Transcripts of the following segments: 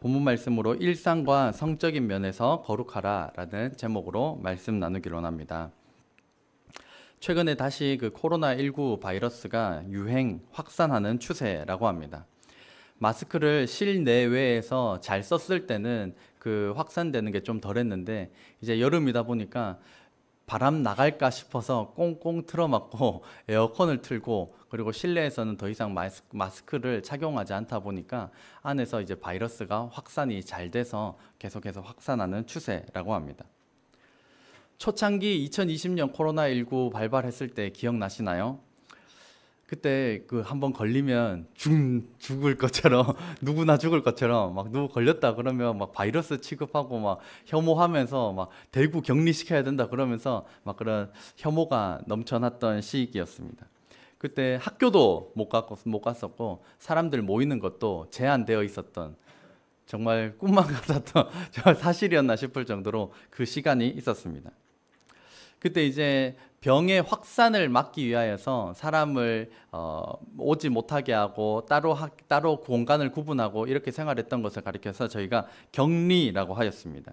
본문 말씀으로 일상과 성적인 면에서 거룩하라 라는 제목으로 말씀 나누기로 합니다. 최근에 다시 그 코로나19 바이러스가 유행, 확산하는 추세라고 합니다. 마스크를 실내외에서 잘 썼을 때는 그 확산되는 게 좀 덜했는데 이제 여름이다 보니까 바람 나갈까 싶어서 꽁꽁 틀어막고 에어컨을 틀고 그리고 실내에서는 더 이상 마스크를 착용하지 않다 보니까 안에서 이제 바이러스가 확산이 잘 돼서 계속해서 확산하는 추세라고 합니다. 초창기 2020년 코로나19 발발했을 때 기억나시나요? 그때 그 한번 걸리면 죽을 것처럼 누구나 죽을 것처럼 막 누구 걸렸다 그러면 막 바이러스 취급하고 막 혐오하면서 막 대구 격리시켜야 된다 그러면서 막 그런 혐오가 넘쳐났던 시기였습니다. 그때 학교도 못 갔었고 사람들 모이는 것도 제한되어 있었던 정말 꿈만 같았던 정말 사실이었나 싶을 정도로 그 시간이 있었습니다. 그때 이제 병의 확산을 막기 위하여서 사람을 오지 못하게 하고 따로 공간을 구분하고 이렇게 생활했던 것을 가리켜서 저희가 격리라고 하였습니다.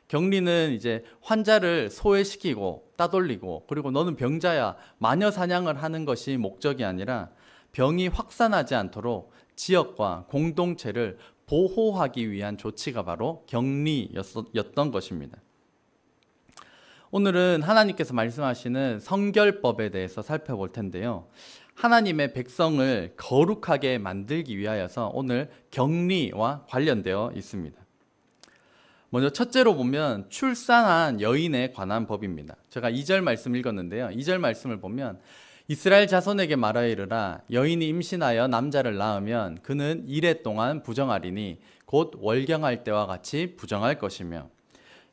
격리는 이제 환자를 소외시키고 따돌리고 그리고 너는 병자야 마녀 사냥을 하는 것이 목적이 아니라 병이 확산하지 않도록 지역과 공동체를 보호하기 위한 조치가 바로 격리였던 것입니다. 오늘은 하나님께서 말씀하시는 성결법에 대해서 살펴볼 텐데요. 하나님의 백성을 거룩하게 만들기 위하여서 오늘 격리와 관련되어 있습니다. 먼저 첫째로 보면 출산한 여인에 관한 법입니다. 제가 2절 말씀 읽었는데요. 2절 말씀을 보면 이스라엘 자손에게 말하여 이르라 여인이 임신하여 남자를 낳으면 그는 이레 동안 부정하리니 곧 월경할 때와 같이 부정할 것이며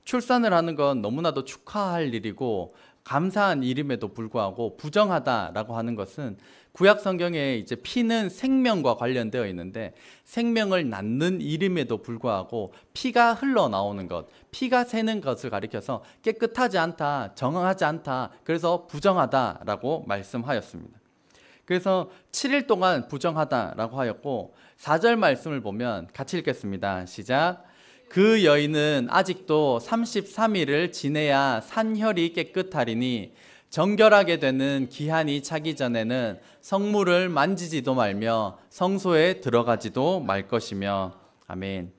출산을 하는 건 너무나도 축하할 일이고 감사한 일임에도 불구하고 부정하다라고 하는 것은 구약 성경에 이제 피는 생명과 관련되어 있는데 생명을 낳는 일임에도 불구하고 피가 흘러나오는 것, 피가 새는 것을 가리켜서 깨끗하지 않다, 정확하지 않다, 그래서 부정하다라고 말씀하였습니다. 그래서 7일 동안 부정하다라고 하였고 4절 말씀을 보면 같이 읽겠습니다. 시작. 그 여인은 아직도 33일을 지내야 산혈이 깨끗하리니 정결하게 되는 기한이 차기 전에는 성물을 만지지도 말며 성소에 들어가지도 말 것이며 아멘.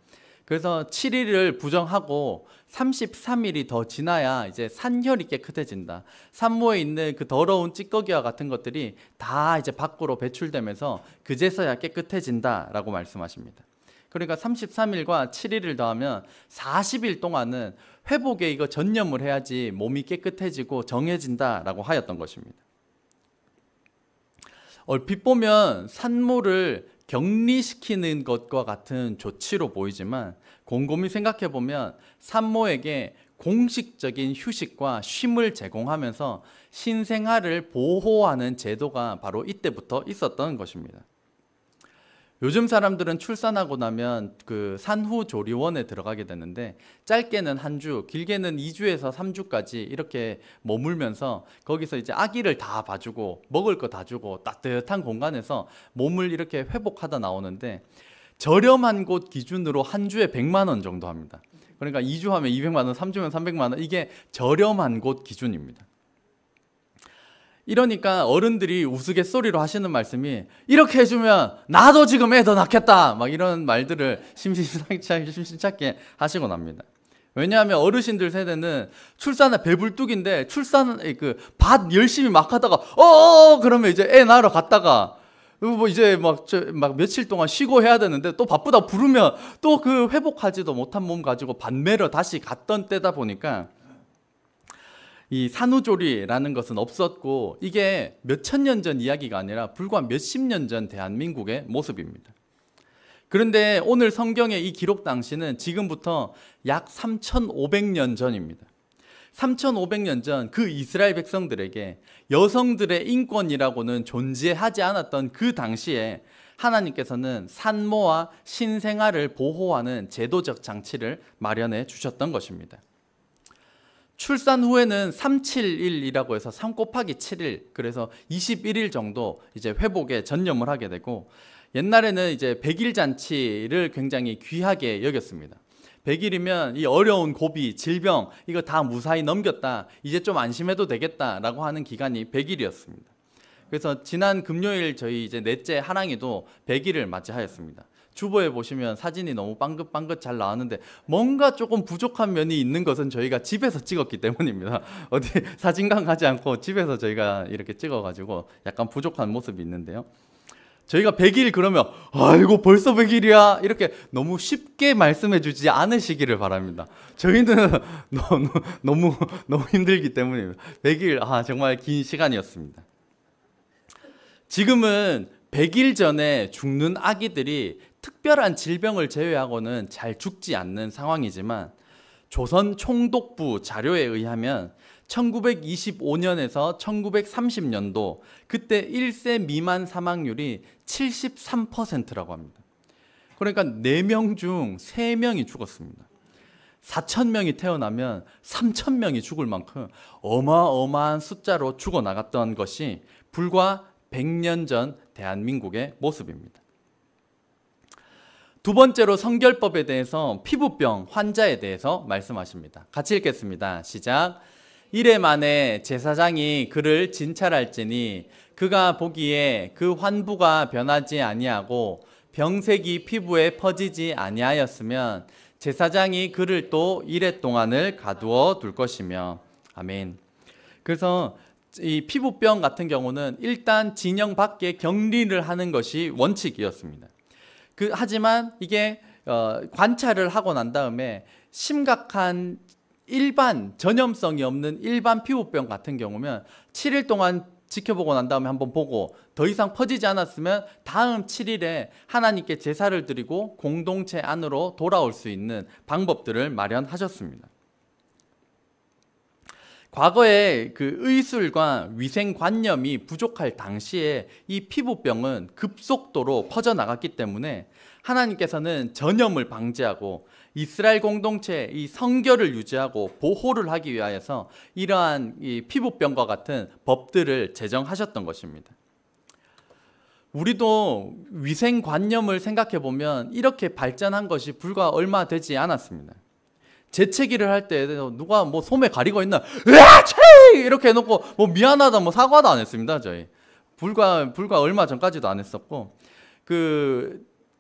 그래서 7일을 부정하고 33일이 더 지나야 이제 산혈이 깨끗해진다. 산모에 있는 그 더러운 찌꺼기와 같은 것들이 다 이제 밖으로 배출되면서 그제서야 깨끗해진다라고 말씀하십니다. 그러니까 33일과 7일을 더하면 40일 동안은 회복에 이거 전념을 해야지 몸이 깨끗해지고 정해진다라고 하였던 것입니다. 얼핏 보면 산모를 격리시키는 것과 같은 조치로 보이지만 곰곰이 생각해 보면 산모에게 공식적인 휴식과 쉼을 제공하면서 신생아를 보호하는 제도가 바로 이때부터 있었던 것입니다. 요즘 사람들은 출산하고 나면 그 산후조리원에 들어가게 되는데 짧게는 한 주, 길게는 2주에서 3주까지 이렇게 머물면서 거기서 이제 아기를 다 봐주고 먹을 거 다 주고 따뜻한 공간에서 몸을 이렇게 회복하다 나오는데 저렴한 곳 기준으로 한 주에 100만 원 정도 합니다. 그러니까 2주 하면 200만 원, 3주면 300만 원, 이게 저렴한 곳 기준입니다. 이러니까 어른들이 우스갯소리로 하시는 말씀이 이렇게 해주면 나도 지금 애 더 낳겠다 막 이런 말들을 심심찮게 하시곤 합니다. 왜냐하면 어르신들 세대는 출산에 배불뚝인데 출산 그 밭 열심히 막 하다가 그러면 이제 애 낳으러 갔다가 뭐 이제 막 며칠 동안 쉬고 해야 되는데 또 바쁘다 부르면 또 그 회복하지도 못한 몸 가지고 밭매러 다시 갔던 때다 보니까 이 산후조리라는 것은 없었고 이게 몇천 년 전 이야기가 아니라 불과 몇십 년 전 대한민국의 모습입니다. 그런데 오늘 성경의 이 기록 당시는 지금부터 약 3,500년 전입니다. 3,500년 전 그 이스라엘 백성들에게 여성들의 인권이라고는 존재하지 않았던 그 당시에 하나님께서는 산모와 신생아를 보호하는 제도적 장치를 마련해 주셨던 것입니다. 출산 후에는 371이라고 해서 3 곱하기 7일, 그래서 21일 정도 이제 회복에 전념을 하게 되고 옛날에는 이제 100일 잔치를 굉장히 귀하게 여겼습니다. 100일이면 이 어려운 고비, 질병 이거 다 무사히 넘겼다. 이제 좀 안심해도 되겠다라고 하는 기간이 100일이었습니다. 그래서 지난 금요일 저희 이제 넷째 하랑이도 100일을 맞이하였습니다. 주보에 보시면 사진이 너무 빵긋빵긋 잘 나왔는데 뭔가 조금 부족한 면이 있는 것은 저희가 집에서 찍었기 때문입니다. 어디 사진관 가지 않고 집에서 저희가 이렇게 찍어가지고 약간 부족한 모습이 있는데요. 저희가 100일 그러면 아이고 벌써 100일이야 이렇게 너무 쉽게 말씀해 주지 않으시기를 바랍니다. 저희는 너무 힘들기 때문입니다. 100일 정말 긴 시간이었습니다. 지금은 100일 전에 죽는 아기들이 특별한 질병을 제외하고는 잘 죽지 않는 상황이지만 조선 총독부 자료에 의하면 1925년에서 1930년도 그때 1세 미만 사망률이 73%라고 합니다. 그러니까 4명 중 3명이 죽었습니다. 4,000명이 태어나면 3,000명이 죽을 만큼 어마어마한 숫자로 죽어나갔던 것이 불과 100년 전 대한민국의 모습입니다. 두 번째로 성결법에 대해서 피부병 환자에 대해서 말씀하십니다. 같이 읽겠습니다. 시작. 이래 만에 제사장이 그를 진찰할지니 그가 보기에 그 환부가 변하지 아니하고 병색이 피부에 퍼지지 아니하였으면 제사장이 그를 또 이래 동안을 가두어 둘 것이며. 아멘. 그래서 이 피부병 같은 경우는 일단 진영 밖에 격리를 하는 것이 원칙이었습니다. 하지만 이게 관찰을 하고 난 다음에 심각한 일반 전염성이 없는 일반 피부병 같은 경우면 7일 동안 지켜보고 난 다음에 한번 보고 더 이상 퍼지지 않았으면 다음 7일에 하나님께 제사를 드리고 공동체 안으로 돌아올 수 있는 방법들을 마련하셨습니다. 과거에 그 의술과 위생관념이 부족할 당시에 이 피부병은 급속도로 퍼져나갔기 때문에 하나님께서는 전염을 방지하고 이스라엘 공동체의 이 성결을 유지하고 보호를 하기 위하여서 이러한 이 피부병과 같은 법들을 제정하셨던 것입니다. 우리도 위생관념을 생각해 보면 이렇게 발전한 것이 불과 얼마 되지 않았습니다. 재채기를 할 때 누가 뭐 소매 가리고 있나 이렇게 해놓고 뭐 미안하다 뭐 사과도 안 했습니다. 저희 불과 얼마 전까지도 안 했었고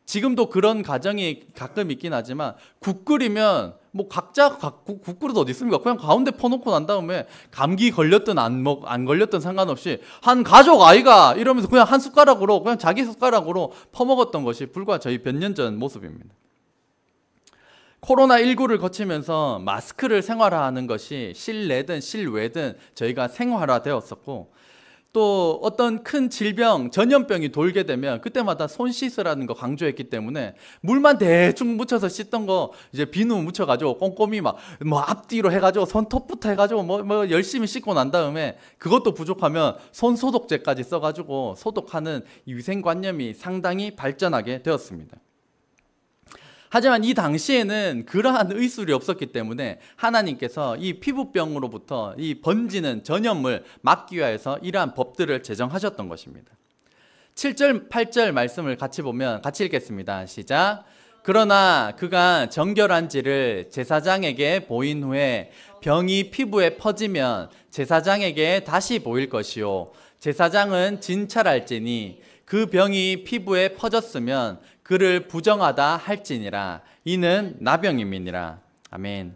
지금도 그런 가정이 가끔 있긴 하지만 국 끓이면 뭐 각자 국 그릇 어디 있습니까? 그냥 가운데 퍼놓고 난 다음에 감기 걸렸든 안 걸렸든 상관없이 한 가족 아이가 이러면서 그냥 한 숟가락으로 그냥 자기 숟가락으로 퍼먹었던 것이 불과 저희 몇 년 전 모습입니다. 코로나19를 거치면서 마스크를 생활화하는 것이 실내든 실외든 저희가 생활화되었었고 또 어떤 큰 질병, 전염병이 돌게 되면 그때마다 손 씻으라는 거 강조했기 때문에 물만 대충 묻혀서 씻던 거 이제 비누 묻혀가지고 꼼꼼히 뭐 앞뒤로 해가지고 손톱부터 해가지고 뭐 열심히 씻고 난 다음에 그것도 부족하면 손 소독제까지 써가지고 소독하는 이 위생관념이 상당히 발전하게 되었습니다. 하지만 이 당시에는 그러한 의술이 없었기 때문에 하나님께서 이 피부병으로부터 이 번지는 전염을 막기 위해서 이러한 법들을 제정하셨던 것입니다. 7절, 8절 말씀을 같이 보면 같이 읽겠습니다. 시작. 그러나 그가 정결한지를 제사장에게 보인 후에 병이 피부에 퍼지면 제사장에게 다시 보일 것이요 제사장은 진찰할지니 그 병이 피부에 퍼졌으면 그를 부정하다 할지니라. 이는 나병임이니라. 아멘.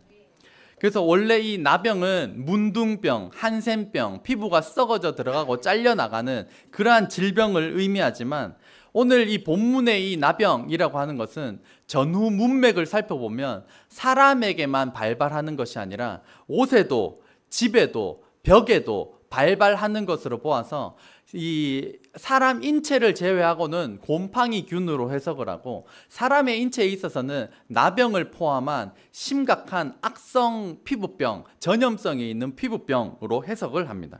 그래서 원래 이 나병은 문둥병, 한센병, 피부가 썩어져 들어가고 잘려나가는 그러한 질병을 의미하지만 오늘 이 본문의 이 나병이라고 하는 것은 전후 문맥을 살펴보면 사람에게만 발발하는 것이 아니라 옷에도 집에도 벽에도 발발하는 것으로 보아서 이 사람 인체를 제외하고는 곰팡이균으로 해석을 하고 사람의 인체에 있어서는 나병을 포함한 심각한 악성 피부병, 전염성이 있는 피부병으로 해석을 합니다.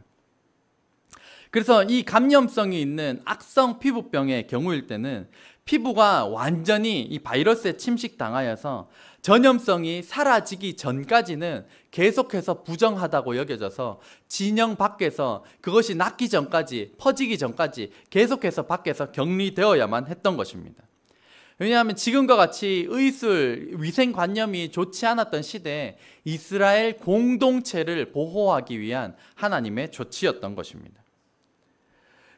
그래서 이 감염성이 있는 악성 피부병의 경우일 때는 피부가 완전히 이 바이러스에 침식당하여서 전염성이 사라지기 전까지는 계속해서 부정하다고 여겨져서 진영 밖에서 그것이 낫기 전까지, 퍼지기 전까지 계속해서 밖에서 격리되어야만 했던 것입니다. 왜냐하면 지금과 같이 의술, 위생관념이 좋지 않았던 시대에 이스라엘 공동체를 보호하기 위한 하나님의 조치였던 것입니다.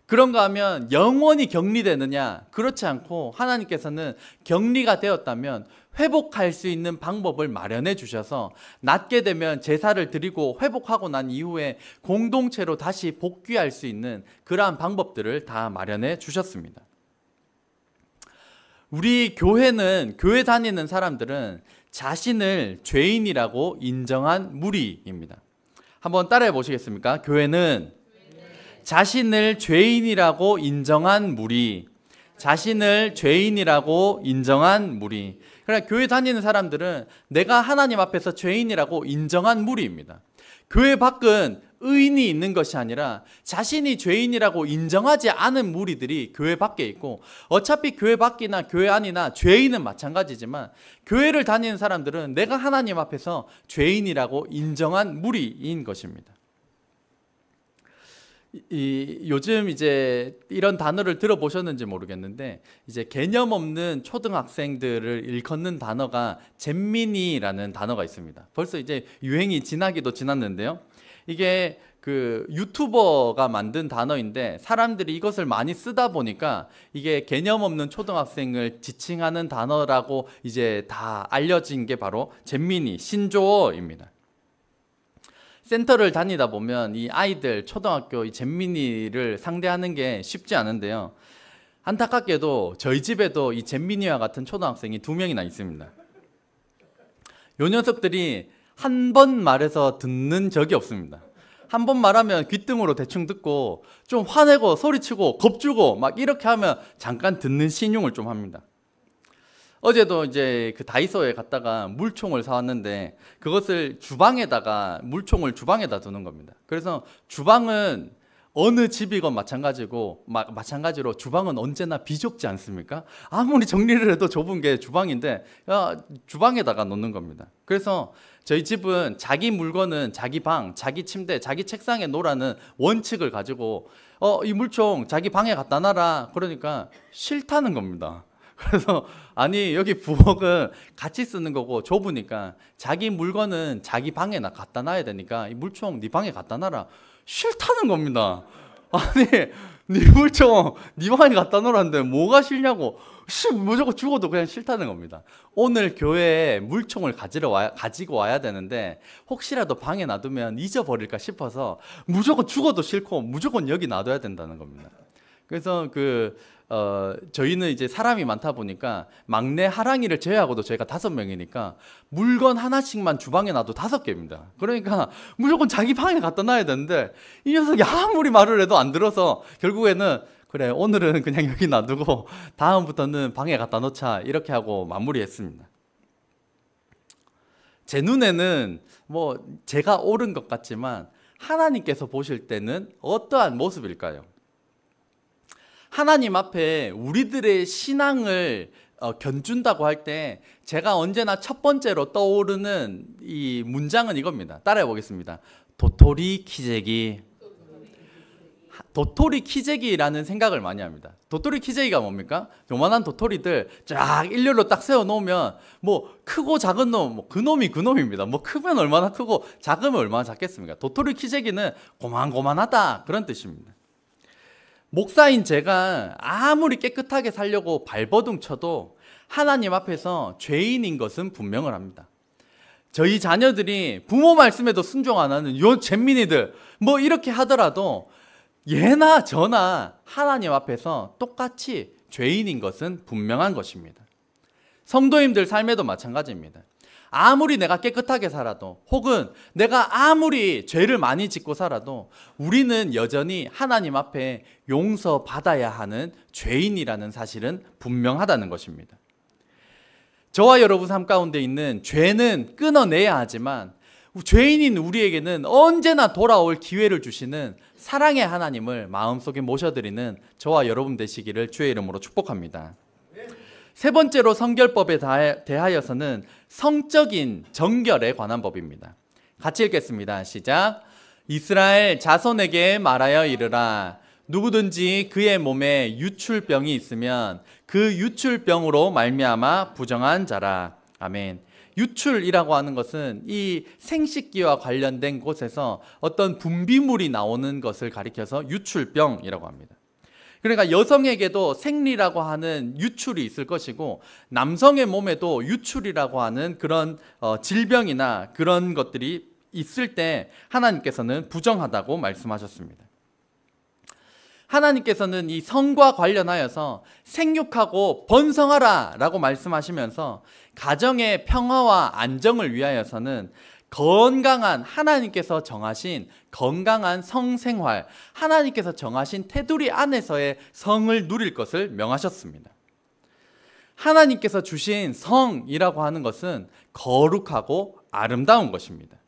그런가 하면 영원히 격리되느냐? 그렇지 않고 하나님께서는 격리가 되었다면 회복할 수 있는 방법을 마련해 주셔서 낫게 되면 제사를 드리고 회복하고 난 이후에 공동체로 다시 복귀할 수 있는 그러한 방법들을 다 마련해 주셨습니다. 우리 교회는, 교회 다니는 사람들은 자신을 죄인이라고 인정한 무리입니다. 한번 따라해 보시겠습니까? 교회는 자신을 죄인이라고 인정한 무리, 자신을 죄인이라고 인정한 무리. 그러니까 교회 다니는 사람들은 내가 하나님 앞에서 죄인이라고 인정한 무리입니다. 교회 밖은 의인이 있는 것이 아니라 자신이 죄인이라고 인정하지 않은 무리들이 교회 밖에 있고, 어차피 교회 밖이나 교회 안이나 죄인은 마찬가지지만 교회를 다니는 사람들은 내가 하나님 앞에서 죄인이라고 인정한 무리인 것입니다. 요즘 이제 이런 단어를 들어보셨는지 모르겠는데, 이제 개념 없는 초등학생들을 일컫는 단어가 잼민이라는 단어가 있습니다. 벌써 이제 유행이 지나기도 지났는데요. 이게 그 유튜버가 만든 단어인데 사람들이 이것을 많이 쓰다 보니까 이게 개념 없는 초등학생을 지칭하는 단어라고 이제 다 알려진 게 바로 잼민이, 신조어입니다. 센터를 다니다 보면 이 아이들, 초등학교 이 잼민이를 상대하는 게 쉽지 않은데요. 안타깝게도 저희 집에도 이 잼민이와 같은 초등학생이 2명이나 있습니다. 요 녀석들이 한 번 말해서 듣는 적이 없습니다. 한 번 말하면 귓등으로 대충 듣고 좀 화내고 소리치고 겁주고 막 이렇게 하면 잠깐 듣는 신용을 좀 합니다. 어제도 이제 그 다이소에 갔다가 물총을 사왔는데 그것을 주방에다가, 물총을 주방에다 두는 겁니다. 그래서 주방은 어느 집이건 마찬가지로 주방은 언제나 비좁지 않습니까? 아무리 정리를 해도 좁은 게 주방인데 주방에다가 놓는 겁니다. 그래서 저희 집은 자기 물건은 자기 방, 자기 침대, 자기 책상에 놓으라는 원칙을 가지고 이 물총 자기 방에 갖다 놔라. 그러니까 싫다는 겁니다. 그래서 아니 여기 부엌은 같이 쓰는 거고 좁으니까 자기 물건은 자기 방에 갖다 놔야 되니까 이 물총 네 방에 갖다 놔라. 싫다는 겁니다. 아니 네 물총 네 방에 갖다 놓으라는데 뭐가 싫냐고. 무조건 죽어도 그냥 싫다는 겁니다. 오늘 교회에 물총을 가지고 와야 되는데 혹시라도 방에 놔두면 잊어버릴까 싶어서 무조건 죽어도 싫고 무조건 여기 놔둬야 된다는 겁니다. 그래서 저희는 이제 사람이 많다 보니까 막내 하랑이를 제외하고도 저희가 5명이니까 물건 하나씩만 주방에 놔도 5개입니다. 그러니까 무조건 자기 방에 갖다 놔야 되는데 이 녀석이 아무리 말을 해도 안 들어서 결국에는 그래 오늘은 그냥 여기 놔두고 다음부터는 방에 갖다 놓자 이렇게 하고 마무리했습니다. 제 눈에는 뭐 제가 옳은 것 같지만 하나님께서 보실 때는 어떠한 모습일까요? 하나님 앞에 우리들의 신앙을 견준다고 할 때 제가 언제나 첫 번째로 떠오르는 이 문장은 이겁니다. 따라해 보겠습니다. 도토리 키재기. 도토리 키재기라는 생각을 많이 합니다. 도토리 키재기가 뭡니까? 요만한 도토리들 쫙 일렬로 딱 세워놓으면 뭐 크고 작은 놈, 뭐 그놈입니다. 뭐 크면 얼마나 크고 작으면 얼마나 작겠습니까? 도토리 키재기는 고만고만하다 그런 뜻입니다. 목사인 제가 아무리 깨끗하게 살려고 발버둥 쳐도 하나님 앞에서 죄인인 것은 분명을 합니다. 저희 자녀들이 부모 말씀에도 순종 안 하는 요 잼민이들 뭐 이렇게 하더라도 예나 저나 하나님 앞에서 똑같이 죄인인 것은 분명한 것입니다. 성도님들 삶에도 마찬가지입니다. 아무리 내가 깨끗하게 살아도 혹은 내가 아무리 죄를 많이 짓고 살아도 우리는 여전히 하나님 앞에 용서받아야 하는 죄인이라는 사실은 분명하다는 것입니다. 저와 여러분 삶 가운데 있는 죄는 끊어내야 하지만 죄인인 우리에게는 언제나 돌아올 기회를 주시는 사랑의 하나님을 마음속에 모셔드리는 저와 여러분 되시기를 주의 이름으로 축복합니다. 세 번째로 성결법에 대하여서는 성적인 정결에 관한 법입니다. 같이 읽겠습니다. 시작. 이스라엘 자손에게 말하여 이르라. 누구든지 그의 몸에 유출병이 있으면 그 유출병으로 말미암아 부정한 자라. 아멘. 유출이라고 하는 것은 이 생식기와 관련된 곳에서 어떤 분비물이 나오는 것을 가리켜서 유출병이라고 합니다. 그러니까 여성에게도 생리라고 하는 유출이 있을 것이고 남성의 몸에도 유출이라고 하는 그런 질병이나 그런 것들이 있을 때 하나님께서는 부정하다고 말씀하셨습니다. 하나님께서는 이 성과 관련하여서 생육하고 번성하라 라고 말씀하시면서 가정의 평화와 안정을 위하여서는 건강한 하나님께서 정하신 건강한 성생활, 하나님께서 정하신 테두리 안에서의 성을 누릴 것을 명하셨습니다. 하나님께서 주신 성이라고 하는 것은 거룩하고 아름다운 것입니다.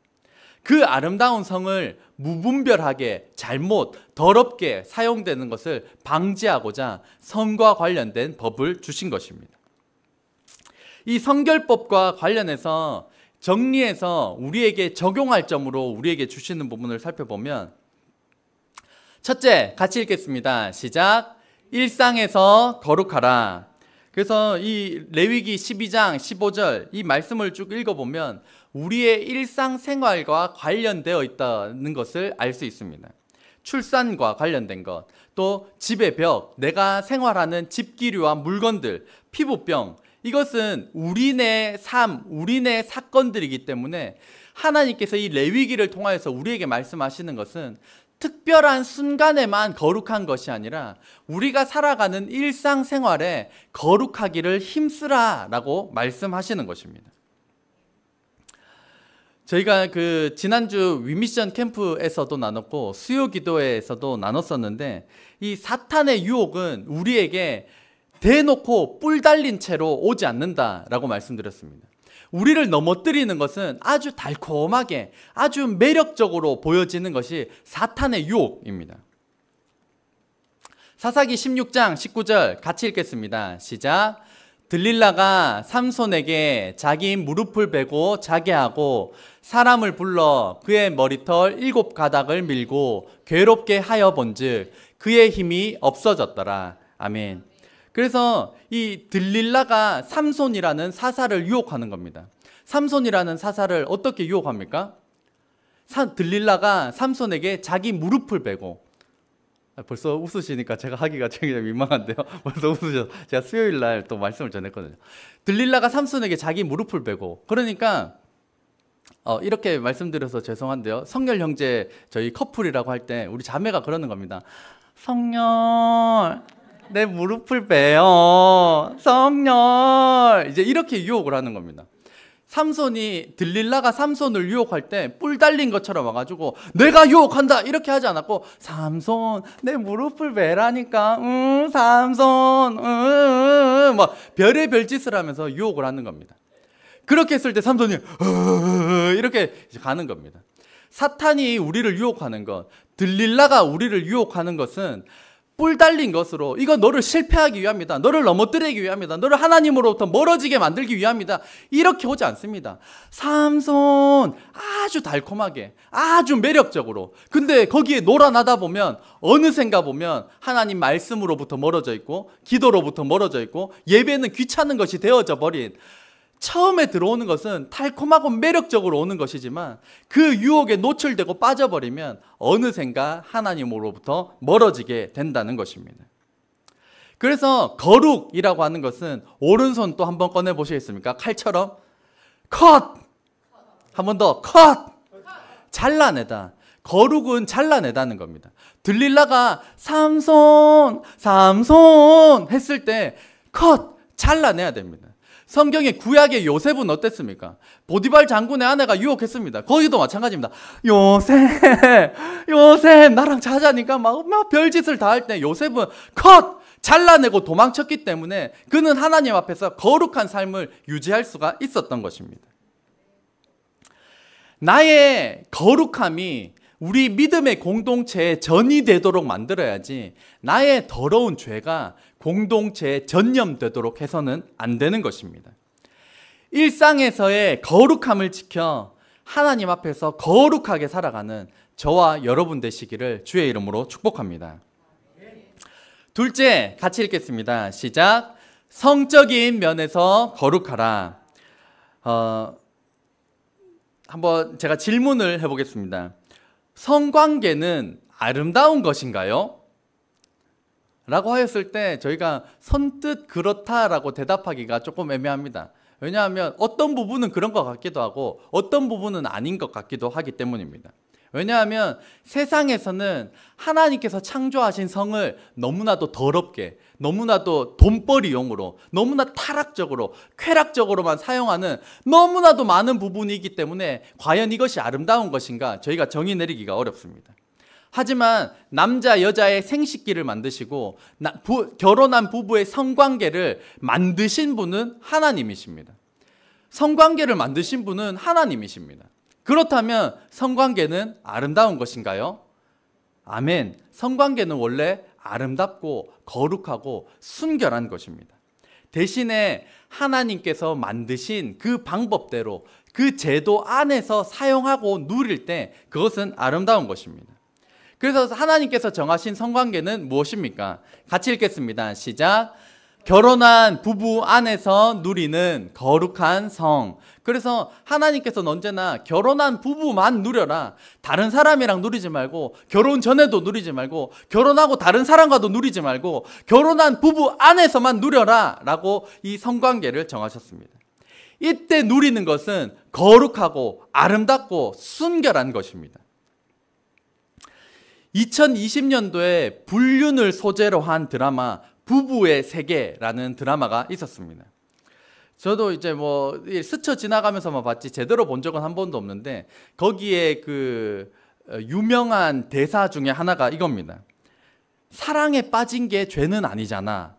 그 아름다운 성을 무분별하게 잘못, 더럽게 사용되는 것을 방지하고자 성과 관련된 법을 주신 것입니다. 이 성결법과 관련해서 정리해서 우리에게 적용할 점으로 우리에게 주시는 부분을 살펴보면 첫째, 같이 읽겠습니다. 시작. 일상에서 거룩하라. 그래서 이 레위기 12장 15절 이 말씀을 쭉 읽어보면 우리의 일상생활과 관련되어 있다는 것을 알 수 있습니다. 출산과 관련된 것, 또 집의 벽, 내가 생활하는 집기류와 물건들, 피부병, 이것은 우리네 삶, 우리네 사건들이기 때문에 하나님께서 이 레위기를 통하여서 우리에게 말씀하시는 것은 특별한 순간에만 거룩한 것이 아니라 우리가 살아가는 일상생활에 거룩하기를 힘쓰라라고 말씀하시는 것입니다. 저희가 지난주 위미션 캠프에서도 나눴고 수요 기도회에서도 나눴었는데 이 사탄의 유혹은 우리에게 대놓고 뿔 달린 채로 오지 않는다라고 말씀드렸습니다. 우리를 넘어뜨리는 것은 아주 달콤하게 아주 매력적으로 보여지는 것이 사탄의 유혹입니다. 사사기 16장 19절 같이 읽겠습니다. 시작. 들릴라가 삼손에게 자기 무릎을 베고 자게 하고 사람을 불러 그의 머리털 7가닥을 밀고 괴롭게 하여 본즉 그의 힘이 없어졌더라. 아멘. 그래서 이 들릴라가 삼손이라는 사사를 유혹하는 겁니다. 삼손이라는 사사를 어떻게 유혹합니까? 들릴라가 삼손에게 자기 무릎을 베고, 벌써 웃으시니까 제가 하기가 굉장히 민망한데요. 벌써 웃으셔서 제가 수요일 날 또 말씀을 전했거든요. 들릴라가 삼손에게 자기 무릎을 베고, 그러니까 이렇게 말씀드려서 죄송한데요. 성렬 형제 저희 커플이라고 할 때 우리 자매가 그러는 겁니다. 성렬 내 무릎을 베요. 성렬 이제 이렇게 유혹을 하는 겁니다. 들릴라가 삼손을 유혹할 때 뿔 달린 것처럼 와가지고 내가 유혹한다 이렇게 하지 않았고 삼손 내 무릎을 베라니까 삼손 막 별의 별짓을 하면서 유혹을 하는 겁니다. 그렇게 했을 때 삼손이 이렇게 가는 겁니다. 사탄이 우리를 유혹하는 것, 들릴라가 우리를 유혹하는 것은 뿔 달린 것으로 이거 너를 실패하기 위함이다. 너를 넘어뜨리기 위함이다. 너를 하나님으로부터 멀어지게 만들기 위함이다. 이렇게 오지 않습니다. 삼손 아주 달콤하게 아주 매력적으로, 근데 거기에 놀아나다 보면 어느샌가 보면 하나님 말씀으로부터 멀어져 있고 기도로부터 멀어져 있고 예배는 귀찮은 것이 되어져 버린, 처음에 들어오는 것은 달콤하고 매력적으로 오는 것이지만 그 유혹에 노출되고 빠져버리면 어느샌가 하나님으로부터 멀어지게 된다는 것입니다. 그래서 거룩이라고 하는 것은 오른손 또 한번 꺼내 보시겠습니까? 칼처럼 컷! 한 번 더 컷! 잘라내다. 거룩은 잘라내다는 겁니다. 들릴라가 삼손 했을 때 컷! 잘라내야 됩니다. 성경의 구약의 요셉은 어땠습니까? 보디발 장군의 아내가 유혹했습니다. 거기도 마찬가지입니다. 요셉 나랑 자자니까 막 별짓을 다 할 때 요셉은 컷! 잘라내고 도망쳤기 때문에 그는 하나님 앞에서 거룩한 삶을 유지할 수가 있었던 것입니다. 나의 거룩함이 우리 믿음의 공동체의 전이 되도록 만들어야지 나의 더러운 죄가 공동체에 전염되도록 해서는 안 되는 것입니다. 일상에서의 거룩함을 지켜 하나님 앞에서 거룩하게 살아가는 저와 여러분 되시기를 주의 이름으로 축복합니다. 둘째, 같이 읽겠습니다. 시작. 성적인 면에서 거룩하라. 한번 제가 질문을 해보겠습니다. 성관계는 아름다운 것인가요? 라고 하였을 때 저희가 선뜻 그렇다라고 대답하기가 조금 애매합니다. 왜냐하면 어떤 부분은 그런 것 같기도 하고 어떤 부분은 아닌 것 같기도 하기 때문입니다. 왜냐하면 세상에서는 하나님께서 창조하신 성을 너무나도 더럽게, 너무나도 돈벌이용으로, 너무나 타락적으로, 쾌락적으로만 사용하는 너무나도 많은 부분이 있기 때문에 과연 이것이 아름다운 것인가 저희가 정의 내리기가 어렵습니다. 하지만 남자 여자의 생식기를 만드시고 결혼한 부부의 성관계를 만드신 분은 하나님이십니다. 성관계를 만드신 분은 하나님이십니다. 그렇다면 성관계는 아름다운 것인가요? 아멘. 성관계는 원래 아름답고 거룩하고 순결한 것입니다. 대신에 하나님께서 만드신 그 방법대로 그 제도 안에서 사용하고 누릴 때 그것은 아름다운 것입니다. 그래서 하나님께서 정하신 성관계는 무엇입니까? 같이 읽겠습니다. 시작. 결혼한 부부 안에서 누리는 거룩한 성. 그래서 하나님께서는 언제나 결혼한 부부만 누려라. 다른 사람이랑 누리지 말고, 결혼 전에도 누리지 말고, 결혼하고 다른 사람과도 누리지 말고, 결혼한 부부 안에서만 누려라 라고 이 성관계를 정하셨습니다. 이때 누리는 것은 거룩하고 아름답고 순결한 것입니다. 2020년도에 불륜을 소재로 한 드라마 부부의 세계라는 드라마가 있었습니다. 저도 이제 스쳐 지나가면서만 봤지 제대로 본 적은 한 번도 없는데 거기에 그 유명한 대사 중에 하나가 이겁니다. 사랑에 빠진 게 죄는 아니잖아.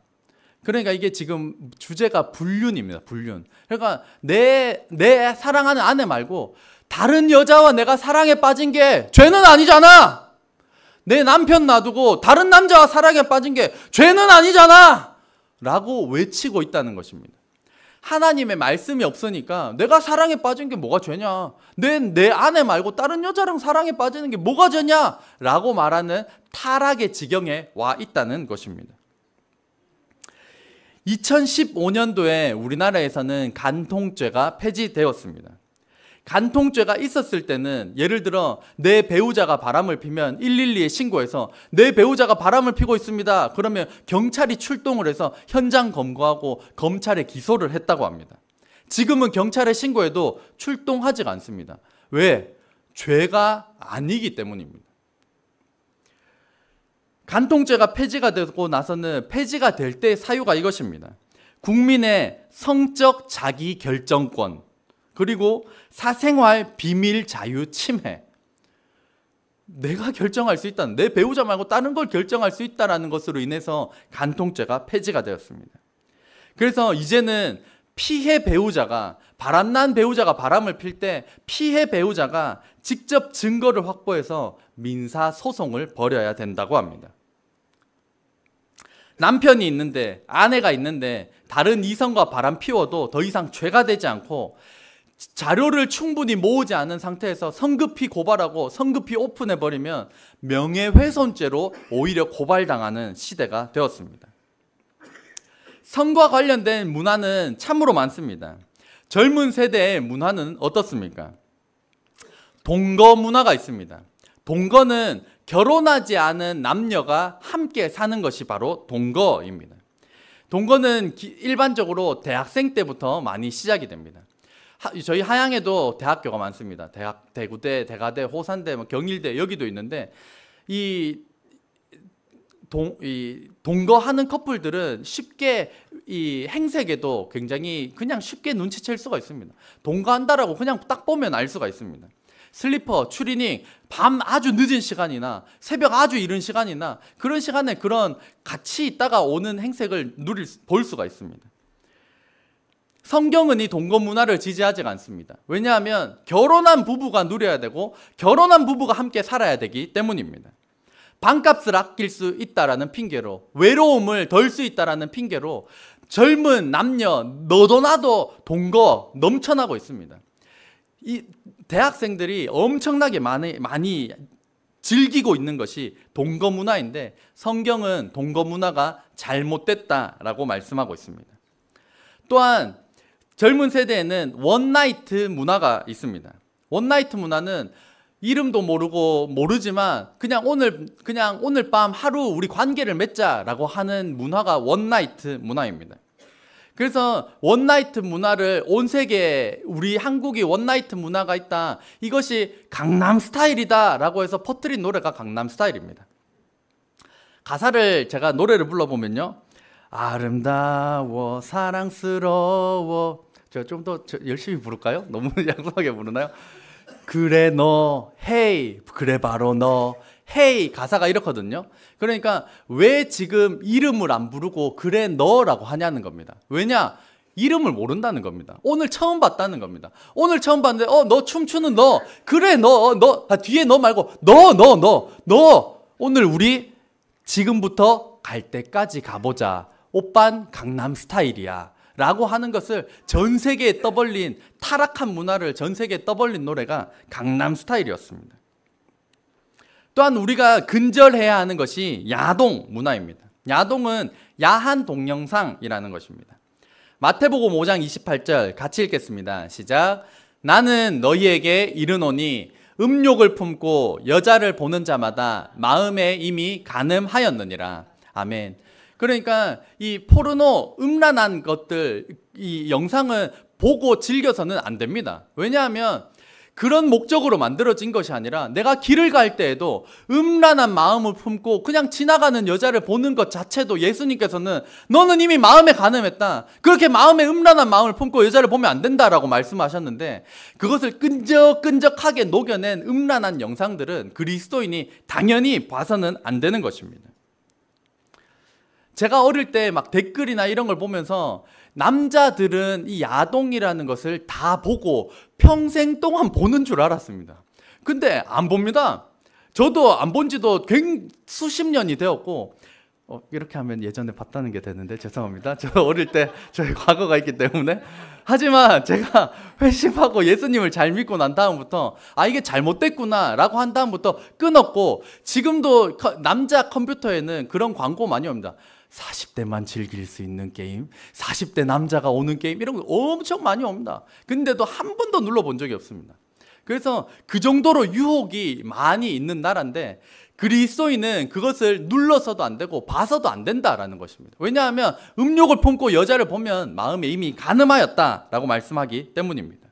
그러니까 이게 지금 주제가 불륜입니다. 불륜. 그러니까 내 사랑하는 아내 말고 다른 여자와 내가 사랑에 빠진 게 죄는 아니잖아. 내 남편 놔두고 다른 남자와 사랑에 빠진 게 죄는 아니잖아 라고 외치고 있다는 것입니다. 하나님의 말씀이 없으니까 내가 사랑에 빠진 게 뭐가 죄냐, 내 아내 말고 다른 여자랑 사랑에 빠지는 게 뭐가 죄냐 라고 말하는 타락의 지경에 와 있다는 것입니다. 2015년도에 우리나라에서는 간통죄가 폐지되었습니다. 간통죄가 있었을 때는 예를 들어 내 배우자가 바람을 피면 112에 신고해서 내 배우자가 바람을 피고 있습니다. 그러면 경찰이 출동을 해서 현장 검거하고 검찰에 기소를 했다고 합니다. 지금은 경찰에 신고해도 출동하지가 않습니다. 왜? 죄가 아니기 때문입니다. 간통죄가 폐지가 되고 나서는 폐지가 될 때 사유가 이것입니다. 국민의 성적 자기 결정권, 그리고 사생활 비밀 자유 침해. 내가 결정할 수 있다는, 내 배우자 말고 다른 걸 결정할 수 있다는 것으로 인해서 간통죄가 폐지가 되었습니다. 그래서 이제는 피해 배우자가, 바람난 배우자가 바람을 필 때 피해 배우자가 직접 증거를 확보해서 민사소송을 벌여야 된다고 합니다. 남편이 있는데, 아내가 있는데 다른 이성과 바람 피워도 더 이상 죄가 되지 않고 자료를 충분히 모으지 않은 상태에서 성급히 고발하고 성급히 오픈해버리면 명예훼손죄로 오히려 고발당하는 시대가 되었습니다. 성과 관련된 문화는 참으로 많습니다. 젊은 세대의 문화는 어떻습니까? 동거 문화가 있습니다. 동거는 결혼하지 않은 남녀가 함께 사는 것이 바로 동거입니다. 동거는 일반적으로 대학생 때부터 많이 시작이 됩니다. 저희 하양에도 대학교가 많습니다. 대구대, 대가대, 호산대, 경일대 여기도 있는데 이 동거하는 커플들은 쉽게 이 행색에도 굉장히 그냥 쉽게 눈치챌 수가 있습니다. 동거한다라고 그냥 딱 보면 알 수가 있습니다. 슬리퍼, 추리닝, 밤 아주 늦은 시간이나 새벽 아주 이른 시간이나 그런 시간에 그런 같이 있다가 오는 행색을 볼 수가 있습니다. 성경은 이 동거 문화를 지지하지 않습니다. 왜냐하면 결혼한 부부가 누려야 되고 결혼한 부부가 함께 살아야 되기 때문입니다. 방값을 아낄 수 있다라는 핑계로, 외로움을 덜 수 있다라는 핑계로 젊은 남녀 너도 나도 동거 넘쳐나고 있습니다. 이 대학생들이 엄청나게 많이 즐기고 있는 것이 동거 문화인데, 성경은 동거 문화가 잘못됐다라고 말씀하고 있습니다. 또한 젊은 세대에는 원나이트 문화가 있습니다. 원나이트 문화는 이름도 모르지만 그냥 오늘 밤 하루 우리 관계를 맺자라고 하는 문화가 원나이트 문화입니다. 그래서 원나이트 문화를 온 세계에, 우리 한국이 원나이트 문화가 있다, 이것이 강남 스타일이다라고 해서 퍼뜨린 노래가 강남 스타일입니다. 가사를 제가 노래를 불러보면요, 아름다워 사랑스러워, 제가 좀 더 열심히 부를까요? 너무 양성하게 부르나요? 그래 너 헤이, 그래 바로 너 헤이, 가사가 이렇거든요. 그러니까 왜 지금 이름을 안 부르고 그래 너라고 하냐는 겁니다. 왜냐? 이름을 모른다는 겁니다. 오늘 처음 봤다는 겁니다. 오늘 처음 봤는데 너 춤추는 너, 그래 너 뒤에 너 말고 너 오늘 우리 지금부터 갈 때까지 가보자, 오빤 강남 스타일이야 라고 하는 것을 전 세계에 떠벌린, 타락한 문화를 전 세계에 떠벌린 노래가 강남 스타일이었습니다. 또한 우리가 근절해야 하는 것이 야동 문화입니다. 야동은 야한 동영상이라는 것입니다. 마태복음 5장 28절 같이 읽겠습니다. 시작. 나는 너희에게 이르노니 음욕을 품고 여자를 보는 자마다 마음에 이미 간음하였느니라. 아멘. 그러니까 이 포르노, 음란한 것들, 이 영상을 보고 즐겨서는 안 됩니다. 왜냐하면 그런 목적으로 만들어진 것이 아니라, 내가 길을 갈 때에도 음란한 마음을 품고 그냥 지나가는 여자를 보는 것 자체도 예수님께서는 너는 이미 마음에 간음했다, 그렇게 마음에 음란한 마음을 품고 여자를 보면 안 된다라고 말씀하셨는데, 그것을 끈적끈적하게 녹여낸 음란한 영상들은 그리스도인이 당연히 봐서는 안 되는 것입니다. 제가 어릴 때 막 댓글이나 이런 걸 보면서 남자들은 이 야동이라는 것을 다 보고 평생 동안 보는 줄 알았습니다. 근데 안 봅니다. 저도 안 본 지도 수십 년이 되었고, 이렇게 하면 예전에 봤다는 게 되는데 죄송합니다. 저 어릴 때 저의 과거가 있기 때문에. 하지만 제가 회심하고 예수님을 잘 믿고 난 다음부터 이게 잘못됐구나 라고 한 다음부터 끊었고, 지금도 남자 컴퓨터에는 그런 광고 많이 옵니다. 40대만 즐길 수 있는 게임, 40대 남자가 오는 게임, 이런 거 엄청 많이 옵니다. 근데도 한 번도 눌러본 적이 없습니다. 그래서 그 정도로 유혹이 많이 있는 나라인데, 그리스도인은 그것을 눌러서도 안 되고 봐서도 안 된다라는 것입니다. 왜냐하면 음욕을 품고 여자를 보면 마음에 이미 간음하였다라고 말씀하기 때문입니다.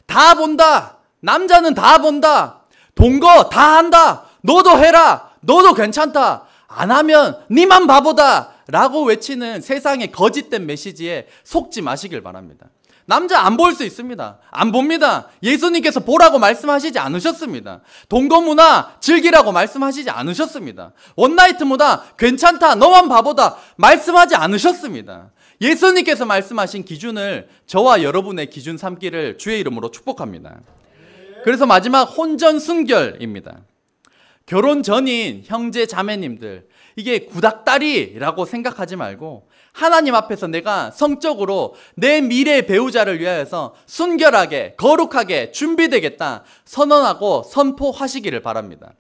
다 본다, 남자는 다 본다, 동거 다 한다, 너도 해라, 너도 괜찮다, 안 하면 니만 바보다 라고 외치는 세상의 거짓된 메시지에 속지 마시길 바랍니다. 남자 안 볼 수 있습니다. 안 봅니다. 예수님께서 보라고 말씀하시지 않으셨습니다. 동거 문화 즐기라고 말씀하시지 않으셨습니다. 원나이트 문화 괜찮다, 너만 바보다 말씀하지 않으셨습니다. 예수님께서 말씀하신 기준을 저와 여러분의 기준 삼기를 주의 이름으로 축복합니다. 그래서 마지막 혼전 순결입니다. 결혼 전인 형제 자매님들, 이게 구닥다리라고 생각하지 말고 하나님 앞에서 내가 성적으로 내 미래의 배우자를 위하여서 순결하게 거룩하게 준비되겠다 선언하고 선포하시기를 바랍니다.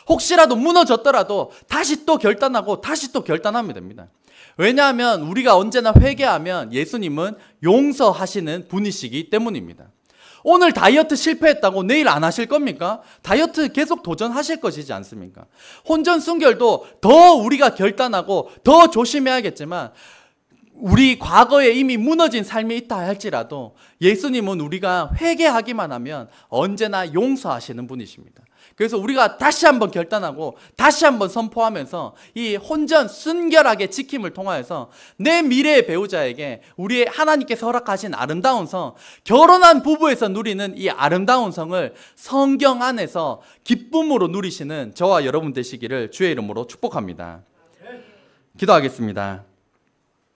혹시라도 무너졌더라도 다시 또 결단하고 다시 또 결단하면 됩니다. 왜냐하면 우리가 언제나 회개하면 예수님은 용서하시는 분이시기 때문입니다. 오늘 다이어트 실패했다고 내일 안 하실 겁니까? 다이어트 계속 도전하실 것이지 않습니까? 혼전 순결도 더 우리가 결단하고 더 조심해야겠지만, 우리 과거에 이미 무너진 삶이 있다 할지라도 예수님은 우리가 회개하기만 하면 언제나 용서하시는 분이십니다. 그래서 우리가 다시 한번 결단하고 다시 한번 선포하면서 이 혼전 순결하게 지킴을 통하여서 내 미래의 배우자에게 우리의 하나님께서 허락하신 아름다운 성, 결혼한 부부에서 누리는 이 아름다운 성을 성경 안에서 기쁨으로 누리시는 저와 여러분 되시기를 주의 이름으로 축복합니다. 기도하겠습니다.